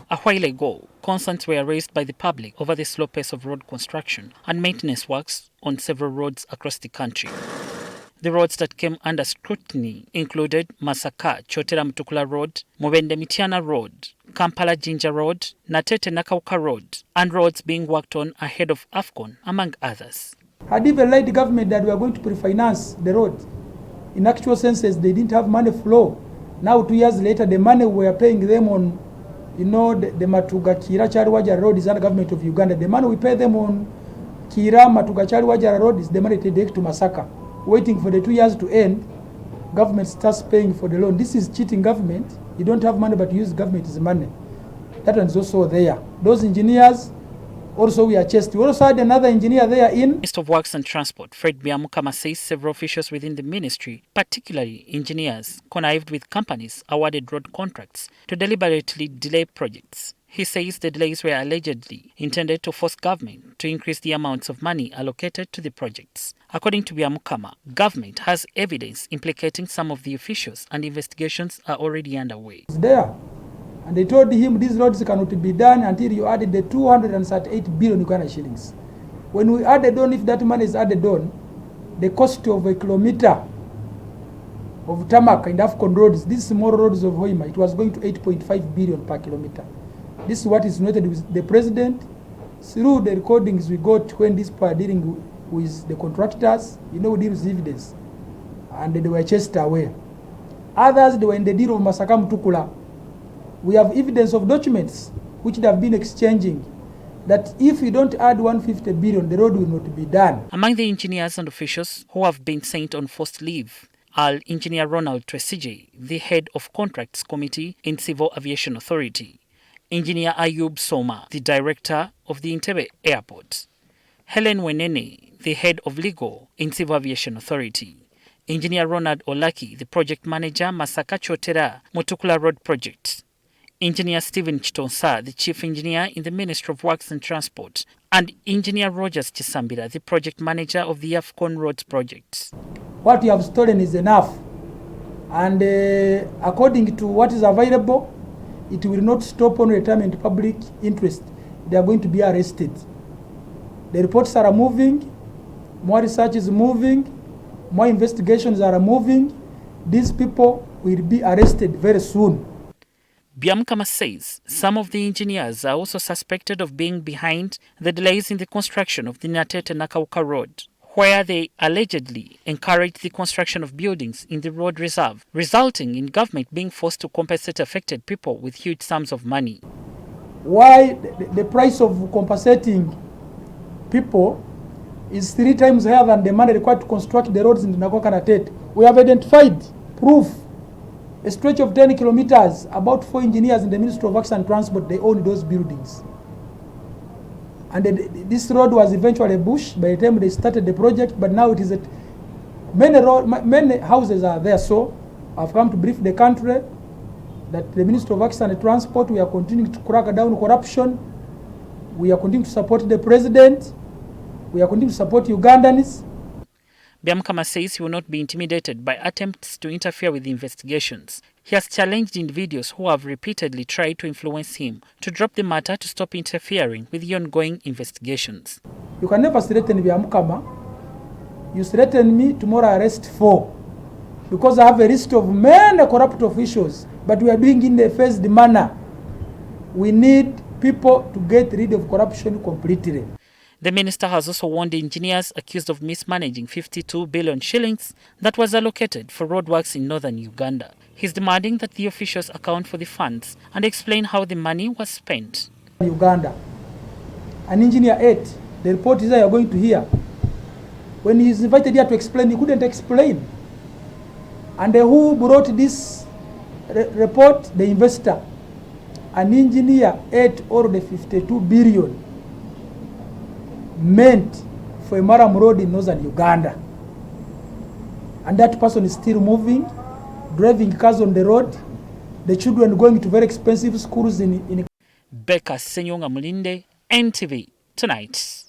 A while ago, concerns were raised by the public over the slow pace of road construction and maintenance works on several roads across the country. The roads that came under scrutiny included Masaka Chotera Mutukula Road, Mubende Mityana Road, Kampala Jinja Road, Natete Nakauka Road, and roads being worked on ahead of AFCON, among others. Had even lied the government that we are going to pre-finance the road. In actual senses, they didn't have money flow. Now 2 years later, the money we are paying them on, the Matuga Kira Chariwajara Road is under government of Uganda. The money we pay them on Kira Matuga Chariwajara Road is the money they take to Masaka. Waiting for the 2 years to end, government starts paying for the loan. This is cheating government. You don't have money, but you use government's money. That one's also there. Those engineers, also we are chased. We also had another engineer there in Minister of Works and Transport, Fred Byamukama, says several officials within the ministry, particularly engineers, connived with companies awarded road contracts to deliberately delay projects. He says the delays were allegedly intended to force government to increase the amounts of money allocated to the projects. According to Byamukama, government has evidence implicating some of the officials and investigations are already underway. It's there. And they told him these roads cannot be done until you added the 238 billion Uganda shillings. When we added on, if that money is added on, the cost of a kilometer of tarmac and AFCON roads, these small roads of Hoima, it was going to 8.5 billion per kilometer. This is what is noted with the president. Through the recordings we got when these people are dealing with the contractors, we deal with evidence. And they were chased away. Others, they were in the deal of Masaka Mutukula. We have evidence of documents which they have been exchanging that if you don't add 150 billion, the road will not be done. Among the engineers and officials who have been sent on forced leave are Engineer Ronald Twesije, the head of Contracts Committee in Civil Aviation Authority, Engineer Ayub Soma, the director of the Entebbe Airport, Helen Wenene, the head of Legal in Civil Aviation Authority, Engineer Ronald Olaki, the project manager, Masaka Chotera Mutukula Road Project, Engineer Stephen Chitonsa, the Chief Engineer in the Ministry of Works and Transport, and Engineer Rogers Chisambira, the Project Manager of the AFCON Roads Project. What you have stolen is enough. And according to what is available, it will not stop on retirement public interest. They are going to be arrested. The reports are moving, more research is moving, more investigations are moving. These people will be arrested very soon. Byamukama says some of the engineers are also suspected of being behind the delays in the construction of the Natete Nakauka Road, where they allegedly encouraged the construction of buildings in the road reserve, resulting in government being forced to compensate affected people with huge sums of money. Why the price of compensating people is 3 times higher than the money required to construct the roads in the Nakauka Natete? We have identified proof. A stretch of 10 kilometers, about 4 engineers in the Ministry of Works and Transport, they own those buildings. And this road was eventually a bush by the time they started the project, but now it is many houses are there. So I've come to brief the country that the Ministry of Works and Transport, we are continuing to crack down corruption. We are continuing to support the president. We are continuing to support Ugandans. Byamukama says he will not be intimidated by attempts to interfere with the investigations. He has challenged individuals who have repeatedly tried to influence him to drop the matter to stop interfering with the ongoing investigations. You can never threaten Byamukama. You threaten me, tomorrow I arrest 4. Because I have a list of many corrupt officials, but we are doing in a phased manner. We need people to get rid of corruption completely. The minister has also warned engineers accused of mismanaging 52 billion shillings that was allocated for roadworks in northern Uganda. He's demanding that the officials account for the funds and explain how the money was spent. Uganda, an engineer 8, the report is that you're going to hear. When he's invited here to explain, he couldn't explain. And who brought this report? The investor. An engineer 8 or the 52 billion. Meant for a Maram road in northern Uganda. And that person is still moving, driving cars on the road, the children going to very expensive schools in Ssenyonga Mulinde, NTV Tonight.